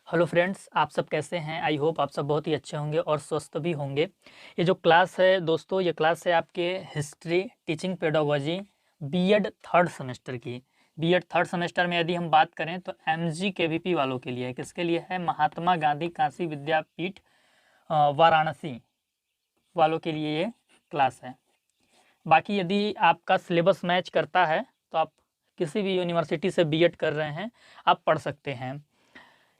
Hello friends, आप सब कैसे हैं। आई होप आप सब बहुत ही अच्छे होंगे और स्वस्थ भी होंगे। ये जो क्लास है दोस्तों, ये क्लास है आपके history teaching pedagogy BEd third semester की। बीएड थर्ड सेमेस्टर में यदि हम बात करें तो एमजी केवीपी वालों के लिए है। किसके लिए है? महात्मा गांधी काशी विद्यापीठ वाराणसी वालों के लिए ये क्लास है। बाकी यदि आपका सिलेबस मैच करता है तो आप किसी भी यूनिवर्सिटी से बीएड कर रहे हैं, आप पढ़ सकते हैं।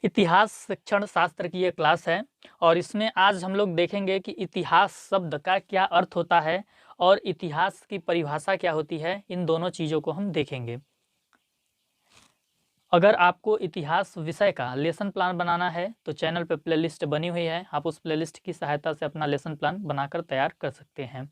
इतिहास शिक्षण शास्त्र की ये क्लास है और इसमें आज हम लोग देखेंगे कि इतिहास शब्द का क्या अर्थ होता है और इतिहास की परिभाषा क्या होती है। इन दोनों चीज़ों को हम देखेंगे। अगर आपको इतिहास विषय का लेसन प्लान बनाना है तो चैनल पे प्लेलिस्ट बनी हुई है, आप उस प्लेलिस्ट की सहायता से अपना लेसन प्लान बनाकर तैयार कर सकते हैं।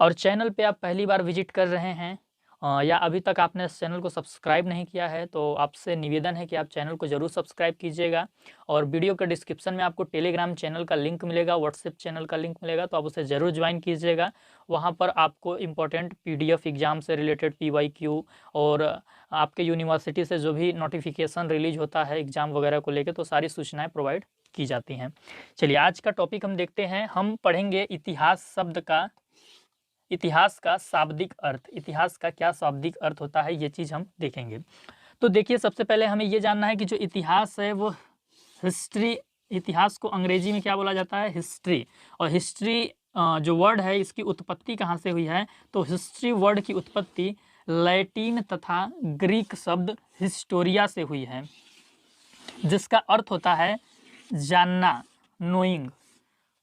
और चैनल पे आप पहली बार विजिट कर रहे हैं या अभी तक आपने इस चैनल को सब्सक्राइब नहीं किया है तो आपसे निवेदन है कि आप चैनल को ज़रूर सब्सक्राइब कीजिएगा। और वीडियो के डिस्क्रिप्शन में आपको टेलीग्राम चैनल का लिंक मिलेगा, व्हाट्सएप चैनल का लिंक मिलेगा, तो आप उसे ज़रूर ज्वाइन कीजिएगा। वहाँ पर आपको इम्पोर्टेंट PDF एग्ज़ाम से रिलेटेड PYQ और आपके यूनिवर्सिटी से जो भी नोटिफिकेशन रिलीज होता है एग्ज़ाम वगैरह को लेकर, तो सारी सूचनाएँ प्रोवाइड की जाती हैं। चलिए आज का टॉपिक हम देखते हैं। हम पढ़ेंगे इतिहास का शाब्दिक अर्थ। इतिहास का क्या शाब्दिक अर्थ होता है, ये चीज़ हम देखेंगे। तो देखिए, सबसे पहले हमें ये जानना है कि जो इतिहास है वो हिस्ट्री, इतिहास को अंग्रेजी में क्या बोला जाता है? हिस्ट्री। और हिस्ट्री जो वर्ड है इसकी उत्पत्ति कहाँ से हुई है? तो हिस्ट्री वर्ड की उत्पत्ति लैटिन तथा ग्रीक शब्द हिस्टोरिया से हुई है, जिसका अर्थ होता है जानना, नोइंग।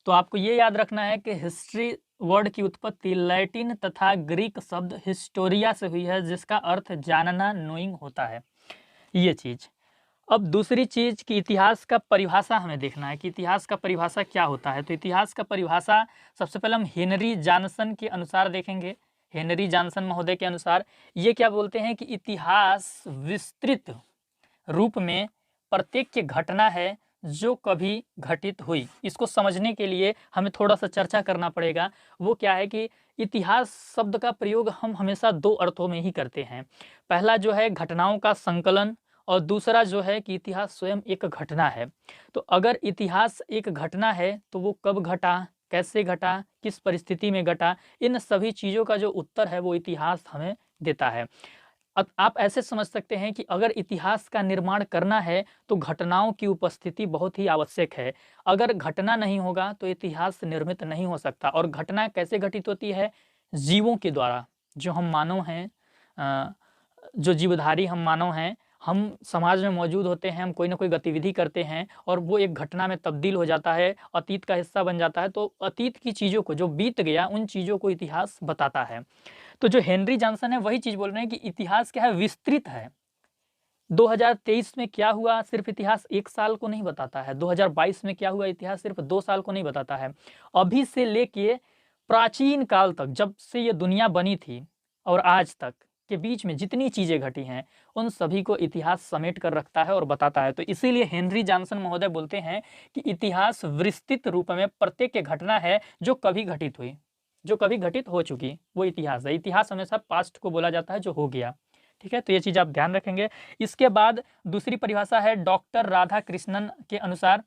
तो आपको ये याद रखना है कि हिस्ट्री वर्ड की उत्पत्ति लैटिन तथा ग्रीक शब्द हिस्टोरिया से हुई है, जिसका अर्थ जानना, नोइंग होता है, ये चीज़। अब दूसरी चीज़ कि इतिहास का परिभाषा हमें देखना है कि इतिहास का परिभाषा क्या होता है। तो इतिहास का परिभाषा सबसे पहले हम हेनरी जॉनसन के अनुसार देखेंगे। हेनरी जॉनसन महोदय के अनुसार ये क्या बोलते हैं कि इतिहास विस्तृत रूप में प्रत्येक घटना है जो कभी घटित हुई। इसको समझने के लिए हमें थोड़ा सा चर्चा करना पड़ेगा। वो क्या है कि इतिहास शब्द का प्रयोग हम हमेशा दो अर्थों में ही करते हैं। पहला जो है घटनाओं का संकलन और दूसरा जो है कि इतिहास स्वयं एक घटना है। तो अगर इतिहास एक घटना है तो वो कब घटा, कैसे घटा, किस परिस्थिति में घटा, इन सभी चीज़ों का जो उत्तर है वो इतिहास हमें देता है। अब आप ऐसे समझ सकते हैं कि अगर इतिहास का निर्माण करना है तो घटनाओं की उपस्थिति बहुत ही आवश्यक है। अगर घटना नहीं होगा तो इतिहास निर्मित नहीं हो सकता। और घटना कैसे घटित होती है? जीवों के द्वारा। जो हम मानव हैं, जो जीवधारी हम मानव हैं, हम समाज में मौजूद होते हैं, हम कोई ना कोई गतिविधि करते हैं और वो एक घटना में तब्दील हो जाता है, अतीत का हिस्सा बन जाता है। तो अतीत की चीज़ों को, जो बीत गया, उन चीज़ों को इतिहास बताता है। तो जो हेनरी जॉनसन है वही चीज़ बोल रहे हैं कि इतिहास क्या है? विस्तृत है। 2023 में क्या हुआ सिर्फ इतिहास 1 साल को नहीं बताता है। 2022 में क्या हुआ इतिहास सिर्फ 2 साल को नहीं बताता है। अभी से लेके प्राचीन काल तक, जब से ये दुनिया बनी थी और आज तक के बीच में जितनी चीज़ें घटी हैं, उन सभी को इतिहास समेट कर रखता है और बताता है। तो इसीलिए हेनरी जॉनसन महोदय बोलते हैं कि इतिहास विस्तृत रूप में प्रत्येक घटना है जो कभी घटित हुई, जो कभी घटित हो चुकी, वो इतिहास है। इतिहास हमेशा पास्ट को बोला जाता है, जो हो गया। ठीक है, तो ये चीज़ आप ध्यान रखेंगे। इसके बाद दूसरी परिभाषा है डॉक्टर राधाकृष्णन के अनुसार।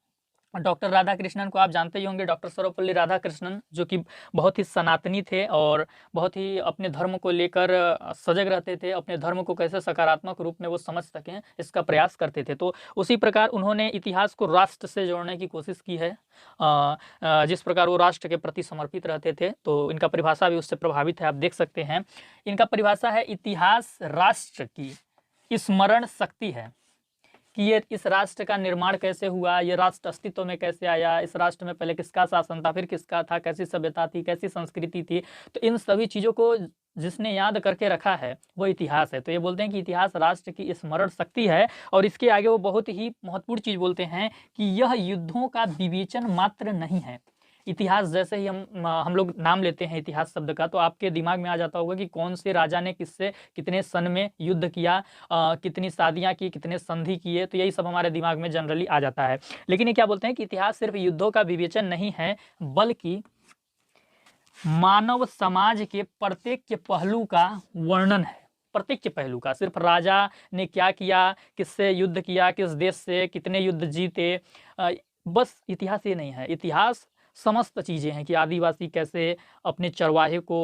डॉक्टर राधाकृष्णन को आप जानते ही होंगे, डॉक्टर सर्वपल्ली राधाकृष्णन, जो कि बहुत ही सनातनी थे और बहुत ही अपने धर्म को लेकर सजग रहते थे। अपने धर्म को कैसे सकारात्मक रूप में वो समझ सकें, इसका प्रयास करते थे। तो उसी प्रकार उन्होंने इतिहास को राष्ट्र से जोड़ने की कोशिश की है। जिस प्रकार वो राष्ट्र के प्रति समर्पित रहते थे, तो इनका परिभाषा भी उससे प्रभावित है, आप देख सकते हैं। इनका परिभाषा है इतिहास राष्ट्र की स्मरण शक्ति है कि ये इस राष्ट्र का निर्माण कैसे हुआ, ये राष्ट्र अस्तित्व में कैसे आया, इस राष्ट्र में पहले किसका शासन था, फिर किसका था, कैसी सभ्यता थी, कैसी संस्कृति थी। तो इन सभी चीज़ों को जिसने याद करके रखा है वो इतिहास है। तो ये बोलते हैं कि इतिहास राष्ट्र की स्मरण शक्ति है। और इसके आगे वो बहुत ही महत्वपूर्ण चीज़ बोलते हैं कि यह युद्धों का विवेचन मात्र नहीं है। इतिहास जैसे ही हम लोग नाम लेते हैं इतिहास शब्द का, तो आपके दिमाग में आ जाता होगा कि कौन से राजा ने किससे कितने सन में युद्ध किया, कितनी शादियां की, कितने संधि किए। तो यही सब हमारे दिमाग में जनरली आ जाता है। लेकिन ये क्या बोलते हैं कि इतिहास सिर्फ युद्धों का विवेचन नहीं है, बल्कि मानव समाज के प्रत्येक पहलू का वर्णन है। प्रत्यक्ष पहलू का, सिर्फ राजा ने क्या किया, किससे युद्ध किया, किस देश से कितने युद्ध जीते, बस इतिहास ये नहीं है। इतिहास समस्त चीज़ें हैं कि आदिवासी कैसे अपने चरवाहे को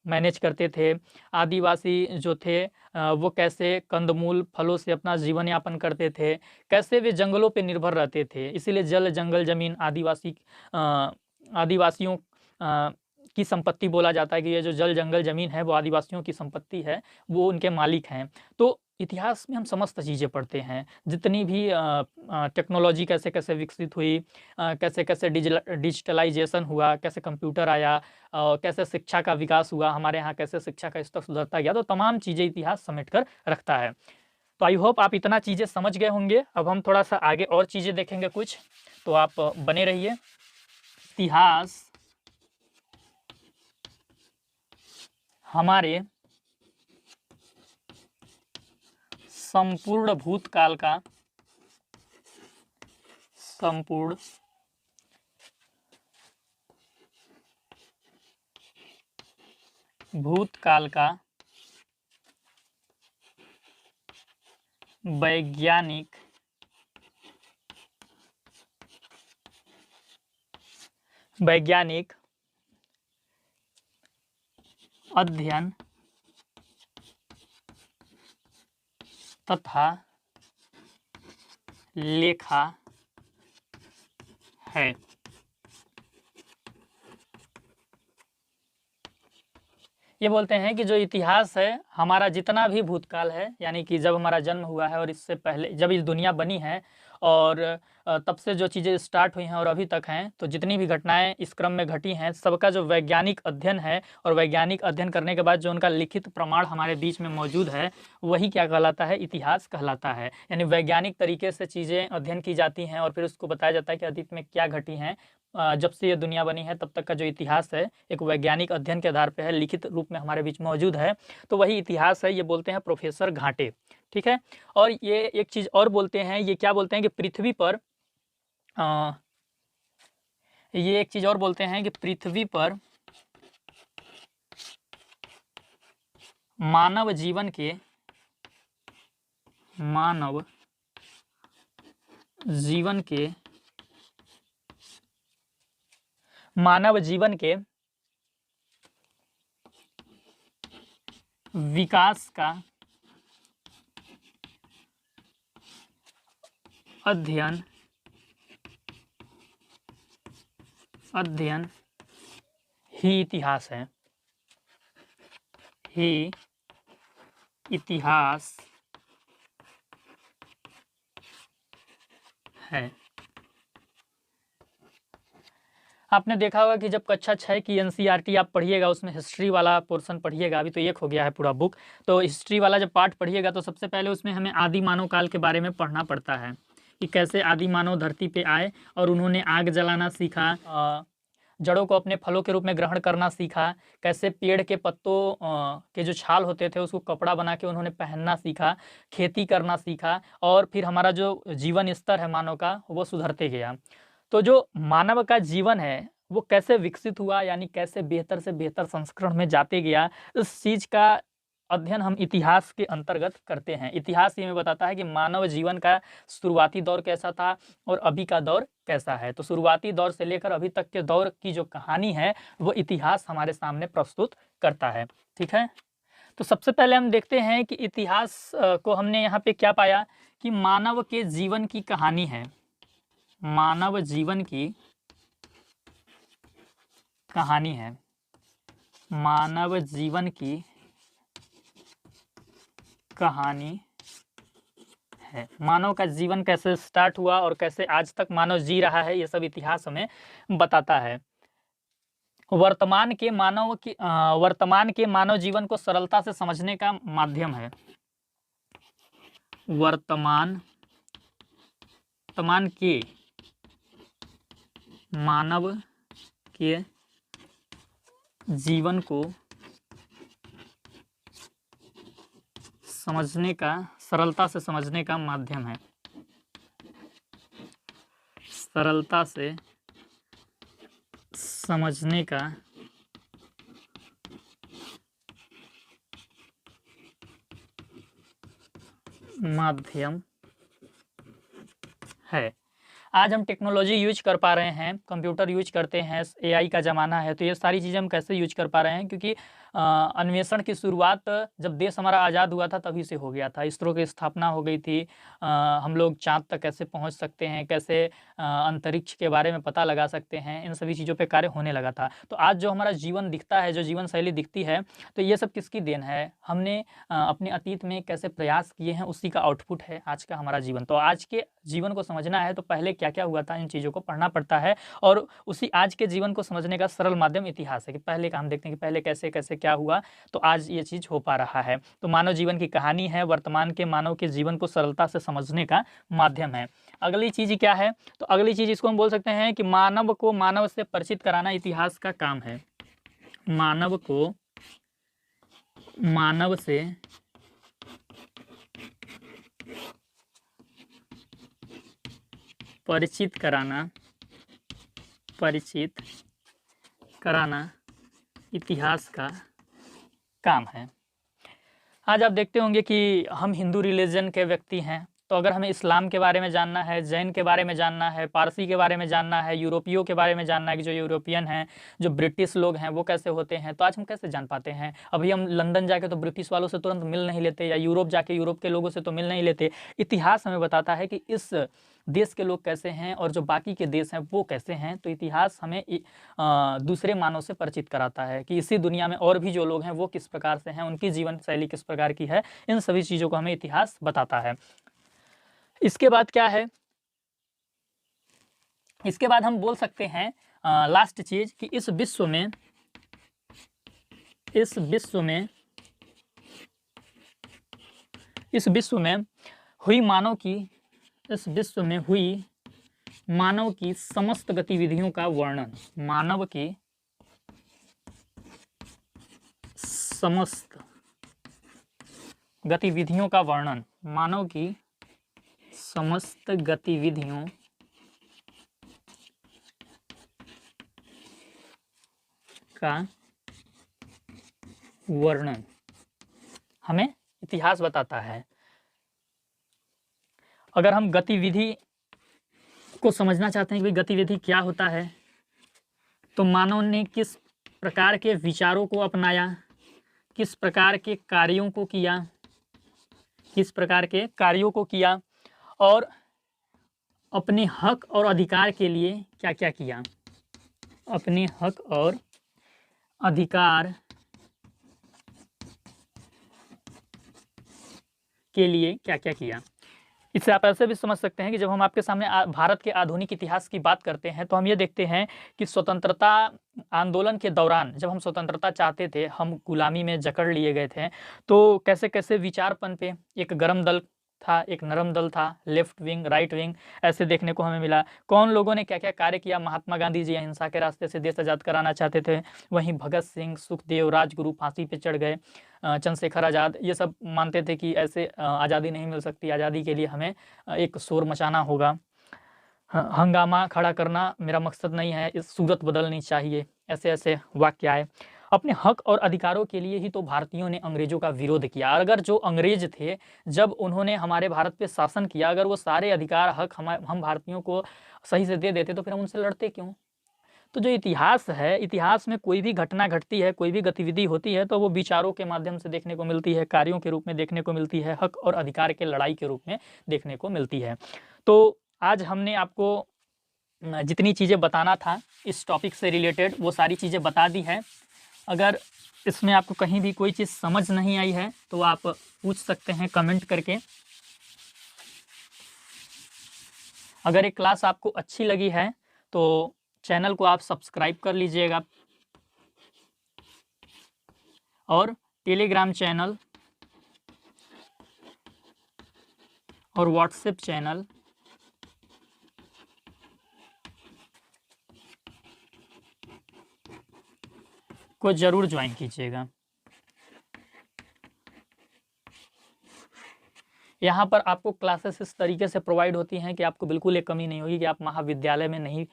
मैनेज करते थे, आदिवासी जो थे वो कैसे कंदमूल फलों से अपना जीवन यापन करते थे, कैसे वे जंगलों पे निर्भर रहते थे। इसीलिए जल जंगल जमीन आदिवासियों की संपत्ति बोला जाता है कि ये जो जल जंगल जमीन है वो आदिवासियों की संपत्ति है, वो उनके मालिक हैं। तो इतिहास में हम समस्त चीज़ें पढ़ते हैं, जितनी भी टेक्नोलॉजी कैसे कैसे विकसित हुई, कैसे कैसे डिजिटलाइजेशन हुआ, कैसे कंप्यूटर आया, कैसे शिक्षा का विकास हुआ, हमारे यहाँ कैसे शिक्षा का स्तर सुधरता गया, तो तमाम चीज़ें इतिहास समेट कर रखता है। तो आई होप आप इतना चीज़ें समझ गए होंगे। अब हम थोड़ा सा आगे और चीज़ें देखेंगे कुछ, तो आप बने रहिए। इतिहास हमारे संपूर्ण भूतकाल का वैज्ञानिक अध्ययन तथा लेखा है। ये बोलते हैं कि जो इतिहास है, हमारा जितना भी भूतकाल है, यानी कि जब हमारा जन्म हुआ है और इससे पहले जब इस दुनिया बनी है और तब से जो चीज़ें स्टार्ट हुई हैं और अभी तक हैं, तो जितनी भी घटनाएं इस क्रम में घटी हैं, सबका जो वैज्ञानिक अध्ययन है और वैज्ञानिक अध्ययन करने के बाद जो उनका लिखित प्रमाण हमारे बीच में मौजूद है, वही क्या कहलाता है, इतिहास कहलाता है। यानी वैज्ञानिक तरीके से चीज़ें अध्ययन की जाती हैं और फिर उसको बताया जाता है कि अतीत में क्या घटी हैं, जब से ये दुनिया बनी है तब तक का जो इतिहास है एक वैज्ञानिक अध्ययन के आधार पर है, लिखित रूप में हमारे बीच मौजूद है, तो वही इतिहास है। ये बोलते हैं प्रोफेसर घाटे, ठीक है। और ये एक चीज़ और बोलते हैं, ये क्या बोलते हैं कि पृथ्वी पर ये एक चीज़ और बोलते हैं कि पृथ्वी पर मानव जीवन के विकास का अध्ययन ही इतिहास है, आपने देखा होगा कि जब कक्षा 6 की एनसीईआरटी आप पढ़िएगा, उसमें हिस्ट्री वाला पोर्शन पढ़िएगा। अभी तो एक हो गया है पूरा बुक, तो हिस्ट्री वाला जब पार्ट पढ़िएगा तो सबसे पहले उसमें हमें आदि मानव काल के बारे में पढ़ना पड़ता है कि कैसे आदि मानव धरती पे आए और उन्होंने आग जलाना सीखा, जड़ों को अपने फलों के रूप में ग्रहण करना सीखा, कैसे पेड़ के पत्तों के जो छाल होते थे उसको कपड़ा बना के उन्होंने पहनना सीखा, खेती करना सीखा, और फिर हमारा जो जीवन स्तर है मानव का वो सुधरते गया। तो जो मानव का जीवन है वो कैसे विकसित हुआ, यानी कैसे बेहतर से बेहतर संस्करण में जाते गया, इस चीज़ का अध्ययन हम इतिहास के अंतर्गत करते हैं। इतिहास ये हमें बताता है कि मानव जीवन का शुरुआती दौर कैसा था और अभी का दौर कैसा है। तो शुरुआती दौर से लेकर अभी तक के दौर की जो कहानी है वो इतिहास हमारे सामने प्रस्तुत करता है, ठीक है। तो सबसे पहले हम देखते हैं कि इतिहास को हमने यहाँ पे क्या पाया कि मानव के जीवन की कहानी है, मानव जीवन की कहानी है, मानव जीवन की कहानी है। मानव का जीवन कैसे स्टार्ट हुआ और कैसे आज तक मानव जी रहा है, ये सब इतिहास हमें बताता है। वर्तमान के मानव जीवन को सरलता से समझने का माध्यम है। वर्तमान के मानव के जीवन को समझने का, सरलता से समझने का माध्यम है, सरलता से समझने का माध्यम है। आज हम टेक्नोलॉजी यूज कर पा रहे हैं, कंप्यूटर यूज करते हैं, एआई का ज़माना है, तो ये सारी चीज़ें हम कैसे यूज कर पा रहे हैं? क्योंकि अन्वेषण की शुरुआत जब देश हमारा आज़ाद हुआ था तभी से हो गया था। इसरो की स्थापना हो गई थी। हम लोग चाँद तक कैसे पहुँच सकते हैं, कैसे अंतरिक्ष के बारे में पता लगा सकते हैं, इन सभी चीज़ों पे कार्य होने लगा था। तो आज जो हमारा जीवन दिखता है, जो जीवन शैली दिखती है, तो ये सब किसकी देन है? हमने अपने अतीत में कैसे प्रयास किए हैं, उसी का आउटपुट है आज का हमारा जीवन। तो आज के जीवन को समझना है तो पहले क्या-क्या हुआ था, इन चीज़ों को पढ़ना पड़ता है और उसी आज के जीवन को समझने का सरल माध्यम इतिहास है कि पहले का हम देखते हैं कि पहले कैसे-कैसे क्या हुआ, तो आज ये चीज़ हो पा रहा है। तो मानव जीवन की कहानी है, वर्तमान के मानव के जीवन को सरलता से समझने का माध्यम है। अगली चीज़ क्या है? तो अगली चीज़ इसको हम बोल सकते हैं कि मानव को मानव से परिचित कराना इतिहास का काम है। मानव को मानव से परिचित कराना इतिहास का काम है। आज आप देखते होंगे कि हम हिंदू रिलीजन के व्यक्ति हैं, तो अगर हमें इस्लाम के बारे में जानना है, जैन के बारे में जानना है, पारसी के बारे में जानना है, यूरोपियों के बारे में जानना है कि जो यूरोपियन हैं, जो ब्रिटिश लोग हैं, वो कैसे होते हैं, तो आज हम कैसे जान पाते हैं? अभी हम लंदन जाके तो ब्रिटिश वालों से तुरंत मिल नहीं लेते, या यूरोप जाके यूरोप के लोगों से तो मिल नहीं लेते। इतिहास हमें बताता है कि इस देश के लोग कैसे हैं और जो बाकी के देश हैं वो कैसे हैं। तो इतिहास हमें दूसरे मानव से परिचित कराता है कि इसी दुनिया में और भी जो लोग हैं वो किस प्रकार से हैं, उनकी जीवन शैली किस प्रकार की है। इन सभी चीज़ों को हमें इतिहास बताता है। इसके बाद क्या है? इसके बाद हम बोल सकते हैं लास्ट चीज़ कि इस विश्व में हुई मानव की समस्त गतिविधियों का वर्णन। मानव की समस्त गतिविधियों का वर्णन। मानव की समस्त गतिविधियों का वर्णन हमें इतिहास बताता है। अगर हम गतिविधि को समझना चाहते हैं कि गतिविधि क्या होता है, तो मानव ने किस प्रकार के विचारों को अपनाया, किस प्रकार के कार्यों को किया और अपने हक और अधिकार के लिए क्या-क्या किया। अपने हक और अधिकार के लिए क्या-क्या किया। इससे आप ऐसे भी समझ सकते हैं कि जब हम आपके सामने भारत के आधुनिक इतिहास की बात करते हैं तो हम ये देखते हैं कि स्वतंत्रता आंदोलन के दौरान जब हम स्वतंत्रता चाहते थे, हम गुलामी में जकड़ लिए गए थे, तो कैसे-कैसे विचारपन पे एक गर्म दल था, एक नरम दल था, लेफ्ट विंग, राइट विंग, ऐसे देखने को हमें मिला। कौन लोगों ने क्या-क्या कार्य किया। महात्मा गांधी जी अहिंसा के रास्ते से देश आज़ाद कराना चाहते थे। वहीं भगत सिंह, सुखदेव, राजगुरु फांसी पे चढ़ गए। चंद्रशेखर आज़ाद ये सब मानते थे कि ऐसे आज़ादी नहीं मिल सकती, आज़ादी के लिए हमें एक शोर मचाना होगा, हंगामा खड़ा करना मेरा मकसद नहीं है, इस सूरत बदलनी चाहिए। ऐसे-ऐसे वाक्य आए। अपने हक और अधिकारों के लिए ही तो भारतीयों ने अंग्रेज़ों का विरोध किया। अगर जो अंग्रेज़ थे, जब उन्होंने हमारे भारत पे शासन किया, अगर वो सारे अधिकार, हक हम भारतीयों को सही से दे देते तो फिर हम उनसे लड़ते क्यों? तो जो इतिहास है, इतिहास में कोई भी घटना घटती है, कोई भी गतिविधि होती है, तो वो विचारों के माध्यम से देखने को मिलती है, कार्यों के रूप में देखने को मिलती है, हक और अधिकार के लड़ाई के रूप में देखने को मिलती है। तो आज हमने आपको जितनी चीज़ें बताना था इस टॉपिक से रिलेटेड वो सारी चीज़ें बता दी है। अगर इसमें आपको कहीं भी कोई चीज़ समझ नहीं आई है तो आप पूछ सकते हैं कमेंट करके। अगर ये क्लास आपको अच्छी लगी है तो चैनल को आप सब्सक्राइब कर लीजिएगा और टेलीग्राम चैनल और व्हाट्सएप चैनल को ज़रूर ज्वाइन कीजिएगा। यहाँ पर आपको क्लासेस इस तरीके से प्रोवाइड होती हैं कि आपको बिल्कुल एक कमी नहीं होगी कि आप महाविद्यालय में नहीं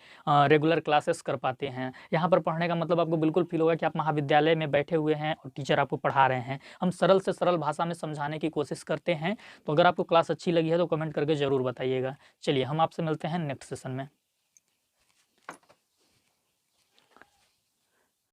रेगुलर क्लासेस कर पाते हैं। यहाँ पर पढ़ने का मतलब आपको बिल्कुल फील होगा कि आप महाविद्यालय में बैठे हुए हैं और टीचर आपको पढ़ा रहे हैं। हम सरल से सरल भाषा में समझाने की कोशिश करते हैं। तो अगर आपको क्लास अच्छी लगी है तो कमेंट करके ज़रूर बताइएगा। चलिए हम आपसे मिलते हैं नेक्स्ट सेशन में।